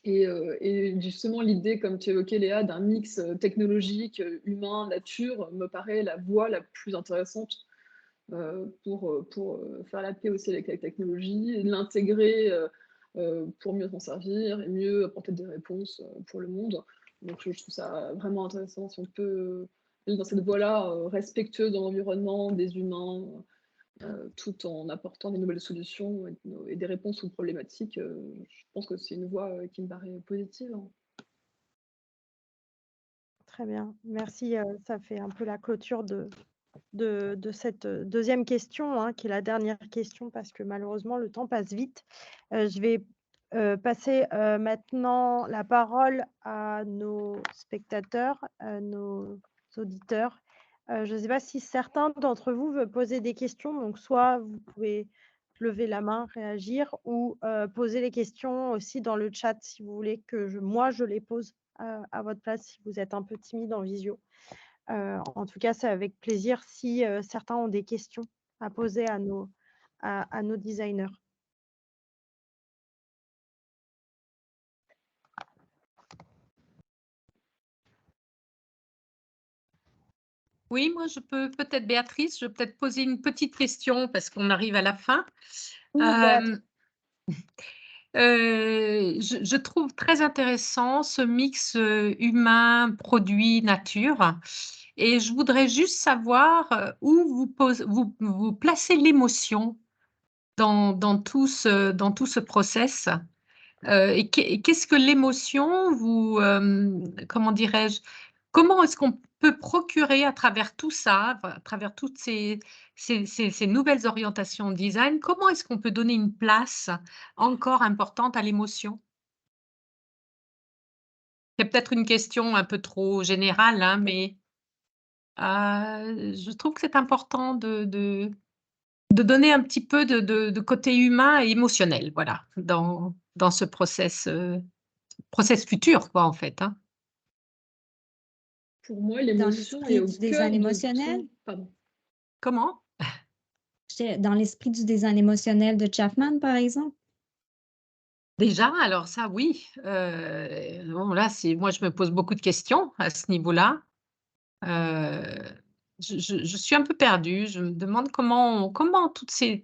Et justement, l'idée, comme tu évoquais, Léa, d'un mix technologique, humain, nature, me paraît la voie la plus intéressante pour faire la paix aussi avec la technologie, et l'intégrer pour mieux s'en servir et mieux apporter des réponses pour le monde. Donc je trouve ça vraiment intéressant si on peut aller dans cette voie-là, respectueuse de l'environnement, des humains, tout en apportant des nouvelles solutions et des réponses aux problématiques. Je pense que c'est une voie qui me paraît positive, hein. Très bien, merci. Ça fait un peu la clôture de cette deuxième question, hein, qui est la dernière question, parce que malheureusement, le temps passe vite. Je vais passer maintenant la parole à nos spectateurs, à nos auditeurs. Je ne sais pas si certains d'entre vous veulent poser des questions, donc soit vous pouvez lever la main, réagir, ou poser les questions aussi dans le chat si vous voulez que moi je les pose à votre place si vous êtes un peu timide en visio. En tout cas, c'est avec plaisir si certains ont des questions à poser à nos designers. Oui, moi, je peux peut-être, Béatrice, je peux peut-être poser une petite question parce qu'on arrive à la fin. Oui, Je trouve très intéressant ce mix humain, produit, nature. Et je voudrais juste savoir où vous placez l'émotion dans tout ce process. Et qu'est-ce que l'émotion comment dirais-je, comment est-ce qu'on peut procurer à travers tout ça, à travers toutes ces nouvelles orientations design, comment est-ce qu'on peut donner une place encore importante à l'émotion? C'est peut-être une question un peu trop générale, hein, mais je trouve que c'est important de donner un petit peu de côté humain et émotionnel, voilà, dans ce process futur, quoi, en fait, hein. Pour moi, Dans l'émotion est l'esprit au du cœur design de émotionnel? tout. Pardon. Comment? Dans l'esprit du design émotionnel de Chapman, par exemple? Déjà, alors ça, oui. Bon, là, moi, je me pose beaucoup de questions à ce niveau-là. Euh, je suis un peu perdue. Je me demande comment tous ces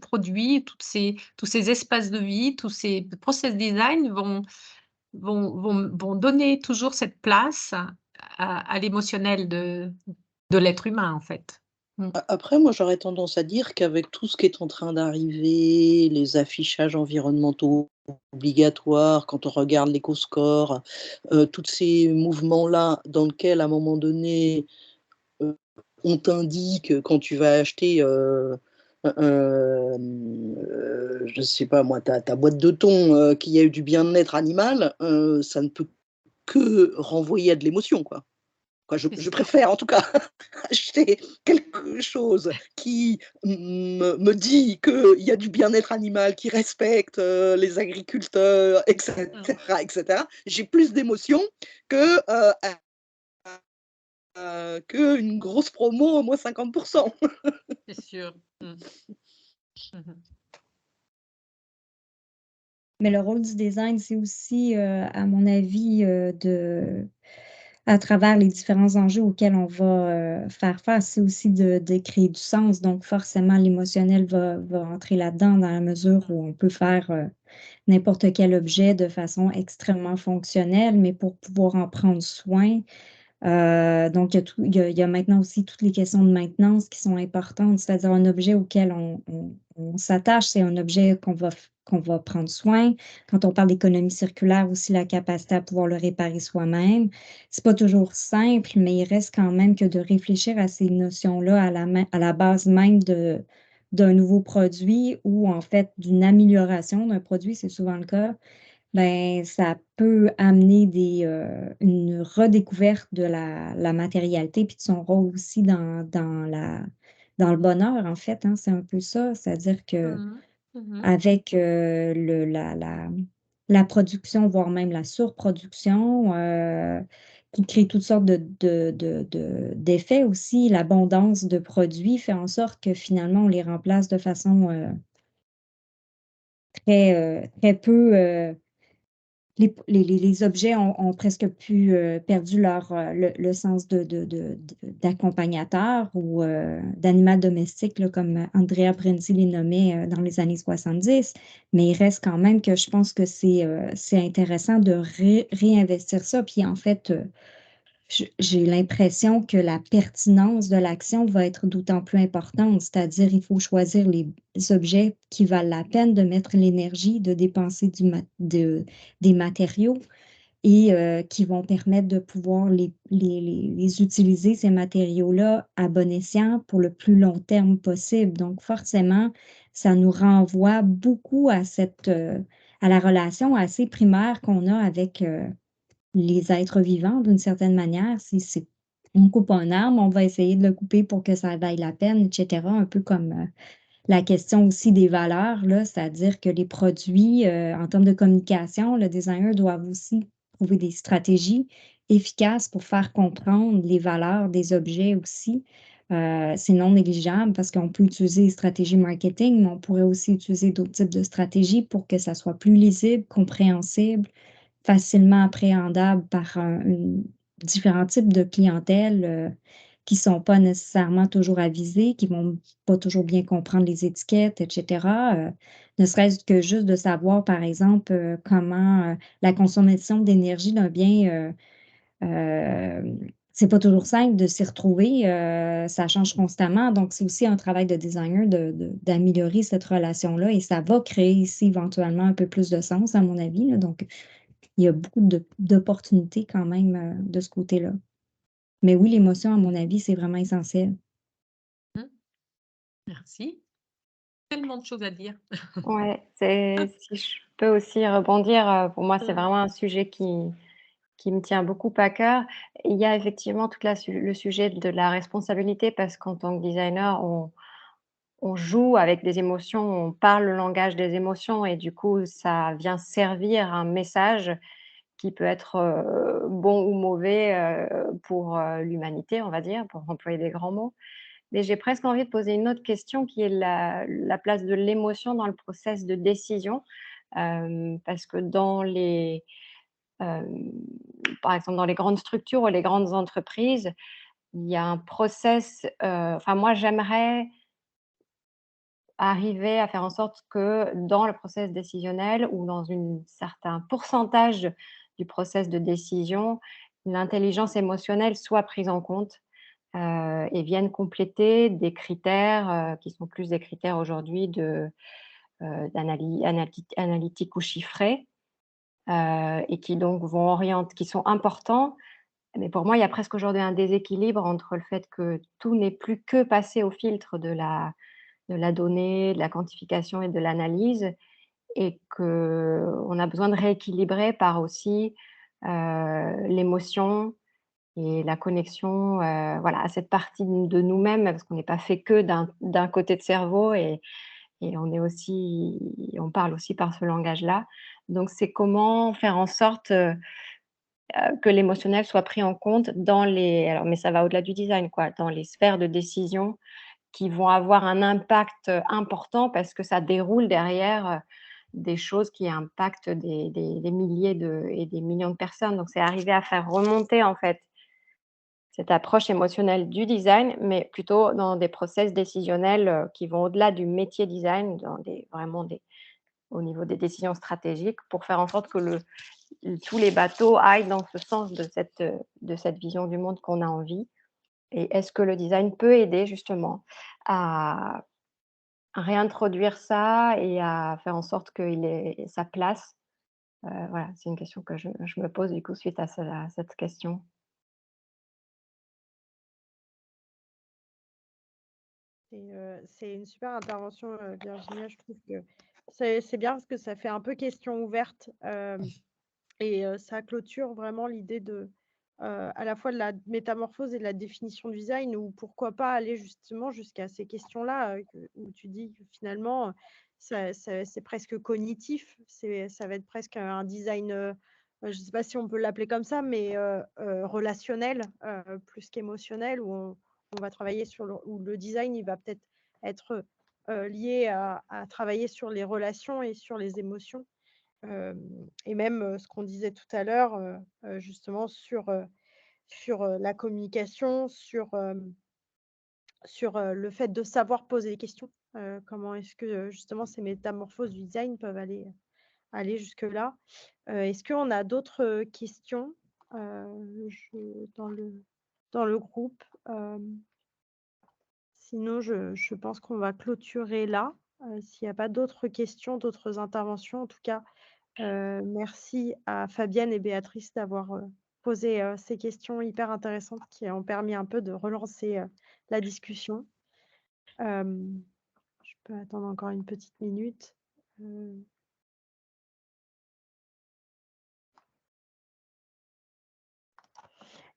produits, tous ces espaces de vie, tous ces process design vont donner toujours cette place à l'émotionnel de l'être humain, en fait. Mm. Après, moi, j'aurais tendance à dire qu'avec tout ce qui est en train d'arriver, les affichages environnementaux obligatoires, quand on regarde l'éco-score, tous ces mouvements-là dans lesquels, à un moment donné, on t'indique quand tu vas acheter, je sais pas moi, ta boîte de thon, qu'il y a eu du bien-être animal, ça ne peut que renvoyer à de l'émotion, quoi. Je préfère en tout cas acheter quelque chose qui me dit qu'il y a du bien-être animal, qui respecte, les agriculteurs et cetera et cetera. J'ai plus d'émotion que, qu'une grosse promo à moins 50 %. C'est sûr. Mm. Mhm. Mais le rôle du design, c'est aussi, à mon avis, à travers les différents enjeux auxquels on va faire face, c'est aussi de créer du sens. Donc, forcément, l'émotionnel va entrer là-dedans dans la mesure où on peut faire n'importe quel objet de façon extrêmement fonctionnelle, mais pour pouvoir en prendre soin. Donc, il y a maintenant aussi toutes les questions de maintenance qui sont importantes, c'est-à-dire un objet auquel on s'attache, c'est un objet qu'on va prendre soin. Quand on parle d'économie circulaire, aussi la capacité à pouvoir le réparer soi-même. C'est pas toujours simple, mais il reste quand même que de réfléchir à ces notions-là à la base même d'un nouveau produit ou en fait d'une amélioration d'un produit, c'est souvent le cas. Ben, ça peut amener une redécouverte de la matérialité puis de son rôle aussi dans le bonheur, en fait, hein, c'est un peu ça. C'est-à-dire Mhm. Mhm. qu'avec, la production, voire même la surproduction, qui crée toutes sortes d'effets aussi, l'abondance de produits fait en sorte que finalement on les remplace de façon, très peu, les objets ont presque plus, perdu le sens d'accompagnateur ou, d'animal domestique, là, comme Andrea Brenzi les nommait, dans les années 70. Mais il reste quand même que je pense que c'est intéressant de réinvestir ça. Puis en fait, j'ai l'impression que la pertinence de l'action va être d'autant plus importante. C'est-à-dire, il faut choisir les objets qui valent la peine de mettre l'énergie, de dépenser des matériaux et qui vont permettre de pouvoir les utiliser, ces matériaux-là, à bon escient pour le plus long terme possible. Donc, forcément, ça nous renvoie beaucoup à la relation assez primaire qu'on a avec les êtres vivants d'une certaine manière. Si on coupe un arbre, on va essayer de le couper pour que ça vaille la peine, etc. Un peu comme la question aussi des valeurs, là, c'est-à-dire que les produits, en termes de communication, le designer doit aussi trouver des stratégies efficaces pour faire comprendre les valeurs des objets aussi. C'est non négligeable parce qu'on peut utiliser des stratégies marketing, mais on pourrait aussi utiliser d'autres types de stratégies pour que ça soit plus lisible, compréhensible, facilement appréhendable par différents types de clientèle qui ne sont pas nécessairement toujours avisés, qui ne vont pas toujours bien comprendre les étiquettes, etc. Ne serait-ce que juste de savoir, par exemple, comment la consommation d'énergie d'un bien, c'est pas toujours simple de s'y retrouver, ça change constamment. Donc, c'est aussi un travail de designer d'améliorer cette relation-là et ça va créer ici éventuellement un peu plus de sens, à mon avis, là. Donc, il y a beaucoup d'opportunités quand même de ce côté-là. Mais oui, l'émotion, à mon avis, c'est vraiment essentiel. Merci. Tellement de choses à dire. Ouais, si je peux aussi rebondir, pour moi, c'est vraiment un sujet qui me tient beaucoup à cœur. Il y a effectivement le sujet de la responsabilité parce qu'en tant que designer, on joue avec des émotions, on parle le langage des émotions et du coup, ça vient servir un message qui peut être bon ou mauvais pour l'humanité, on va dire, pour employer des grands mots. Mais j'ai presque envie de poser une autre question qui est la place de l'émotion dans le process de décision. Parce que par exemple, dans les grandes structures ou les grandes entreprises, il y a un process, enfin moi j'aimerais arriver à faire en sorte que dans le process décisionnel ou dans un certain pourcentage du process de décision, l'intelligence émotionnelle soit prise en compte, et vienne compléter des critères, qui sont plus des critères aujourd'hui analytiques ou chiffrés, et qui donc qui sont importants. Mais pour moi, il y a presque aujourd'hui un déséquilibre entre le fait que tout n'est plus que passé au filtre de la donnée, de la quantification et de l'analyse et qu'on a besoin de rééquilibrer par aussi, l'émotion et la connexion, voilà, à cette partie de nous-mêmes, parce qu'on n'est pas fait que d'un côté de cerveau et on parle aussi par ce langage-là. Donc c'est comment faire en sorte, que l'émotionnel soit pris en compte mais ça va au-delà du design quoi, dans les sphères de décision qui vont avoir un impact important parce que ça déroule derrière, des choses qui impactent des milliers et des millions de personnes. Donc c'est arriver à faire remonter en fait cette approche émotionnelle du design, mais plutôt dans des process décisionnels, qui vont au-delà du métier design, au niveau des décisions stratégiques pour faire en sorte que tous les bateaux aillent dans ce sens de cette vision du monde qu'on a envie. Et est-ce que le design peut aider justement à réintroduire ça et à faire en sorte qu'il ait sa place? Voilà, c'est une question que je me pose du coup suite à cette question. C'est une super intervention, Virginia. Je trouve que c'est bien parce que ça fait un peu question ouverte et ça clôture vraiment l'idée à la fois de la métamorphose et de la définition du design ou pourquoi pas aller justement jusqu'à ces questions-là où tu dis que finalement c'est presque cognitif, ça va être presque un design, je ne sais pas si on peut l'appeler comme ça, mais relationnel plus qu'émotionnel où on va travailler où le design, il va peut-être être lié à travailler sur les relations et sur les émotions. Et même ce qu'on disait tout à l'heure, justement sur la communication, sur le fait de savoir poser des questions. Comment est-ce que justement ces métamorphoses du design peuvent aller jusque-là. Est-ce qu'on a d'autres questions dans le groupe. Sinon, je pense qu'on va clôturer là. S'il n'y a pas d'autres questions, d'autres interventions, en tout cas, merci à Fabienne et Béatrice d'avoir posé ces questions hyper intéressantes qui ont permis un peu de relancer la discussion. Je peux attendre encore une petite minute.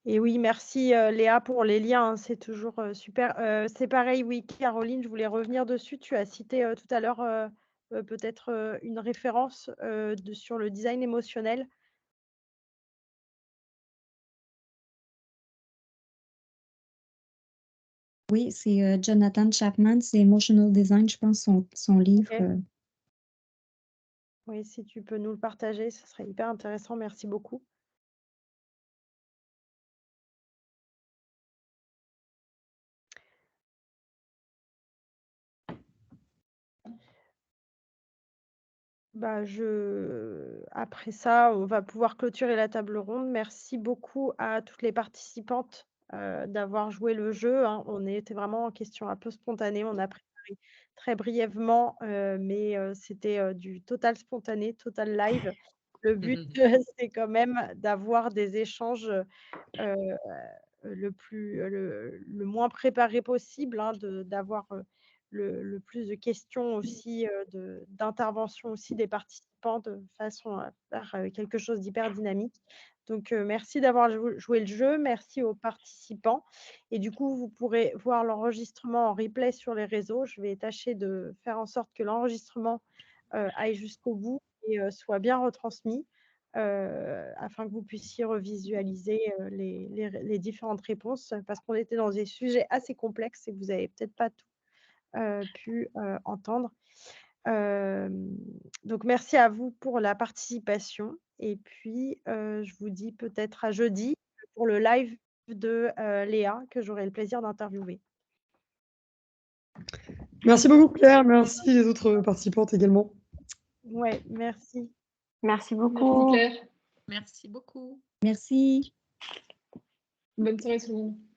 Et oui, merci Léa pour les liens, hein, c'est toujours super. C'est pareil, oui, Caroline, je voulais revenir dessus. Tu as cité tout à l'heure peut-être une référence sur le design émotionnel. Oui, c'est Jonathan Chapman, c'est Emotional Design, je pense, son livre. Ok. Oui, si tu peux nous le partager, ce serait hyper intéressant. Merci beaucoup. Bah, après ça, on va pouvoir clôturer la table ronde. Merci beaucoup à toutes les participantes d'avoir joué le jeu, hein. On était vraiment en question un peu spontanée. On a préparé très brièvement, mais c'était du total spontané, total live. Le but, c'est quand même d'avoir des échanges le moins préparé possible, hein, d'avoir le plus de questions aussi, d'intervention aussi des participants de façon à faire quelque chose d'hyper dynamique. Donc, merci d'avoir joué le jeu, merci aux participants. Et du coup, vous pourrez voir l'enregistrement en replay sur les réseaux. Je vais tâcher de faire en sorte que l'enregistrement aille jusqu'au bout et soit bien retransmis. Afin que vous puissiez revisualiser les différentes réponses, parce qu'on était dans des sujets assez complexes et que vous n'avez peut-être pas tout pu entendre. Donc, merci à vous pour la participation. Et puis, je vous dis peut-être à jeudi pour le live de Léa, que j'aurai le plaisir d'interviewer. Merci beaucoup, Claire. Merci les autres participantes également. Ouais, merci. Merci Merci beaucoup. Claire. Merci beaucoup. Merci. Bonne soirée tout le monde.